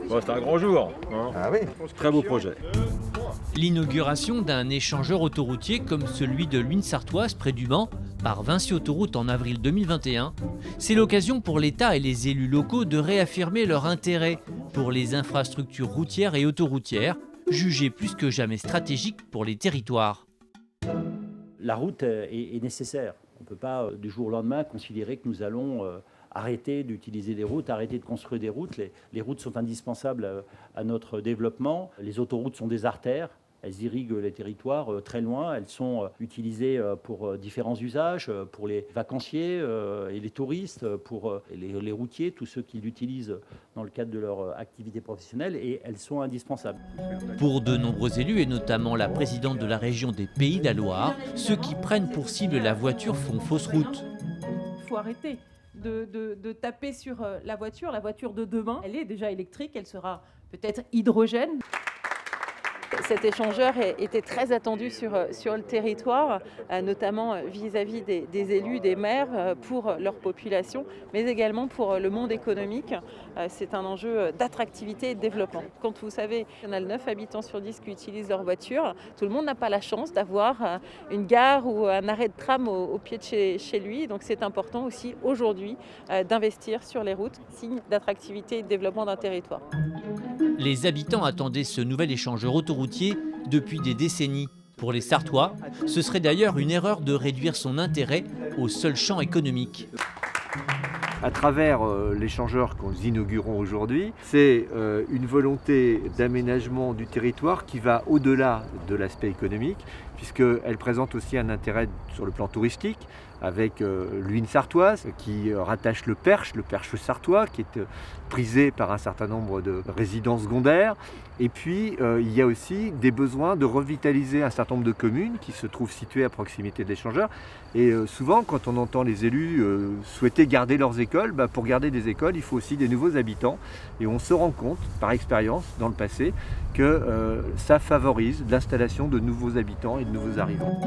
Bon, c'est un grand jour, hein. Ah oui. Très beau projet. L'inauguration d'un échangeur autoroutier comme celui de Luynes-Sartoise près du Mans par Vinci Autoroute en avril 2021, c'est l'occasion pour l'État et les élus locaux de réaffirmer leur intérêt pour les infrastructures routières et autoroutières, jugées plus que jamais stratégiques pour les territoires. La route est nécessaire. On ne peut pas du jour au lendemain considérer que nous allons arrêter d'utiliser des routes, arrêter de construire des routes. Les routes sont indispensables à notre développement. Les autoroutes sont des artères. Elles irriguent les territoires très loin. Elles sont utilisées pour différents usages, pour les vacanciers et les touristes, pour les routiers, tous ceux qui l'utilisent dans le cadre de leur activité professionnelle, et elles sont indispensables. Pour de nombreux élus, et notamment la présidente de la région des Pays de la Loire, ceux qui prennent pour cible la voiture font fausse route. Il faut arrêter de taper sur la voiture. La voiture de demain, elle est déjà électrique, elle sera peut-être hydrogène. Cet échangeur était très attendu sur le territoire, notamment vis-à-vis des élus, des maires, pour leur population, mais également pour le monde économique. C'est un enjeu d'attractivité et de développement. Quand vous savez qu'il y en a 9 habitants sur 10 qui utilisent leur voiture, tout le monde n'a pas la chance d'avoir une gare ou un arrêt de tram au pied de chez lui. Donc c'est important aussi aujourd'hui d'investir sur les routes, signe d'attractivité et de développement d'un territoire. Les habitants attendaient ce nouvel échangeur autoroutier depuis des décennies. Pour les Sartois, ce serait d'ailleurs une erreur de réduire son intérêt au seul champ économique. À travers l'échangeur que nous inaugurons aujourd'hui, c'est une volonté d'aménagement du territoire qui va au-delà de l'aspect économique, puisqu'elle présente aussi un intérêt sur le plan touristique, avec Luynes-Sartoise qui rattache le Perche sartois, qui est prisé par un certain nombre de résidents secondaires. Et puis il y a aussi des besoins de revitaliser un certain nombre de communes qui se trouvent situées à proximité de l'échangeur. Et souvent, quand on entend les élus souhaiter garder leurs écoles, pour garder des écoles, il faut aussi des nouveaux habitants. Et on se rend compte, par expérience dans le passé, que ça favorise l'installation de nouveaux habitants et de nouveaux arrivants.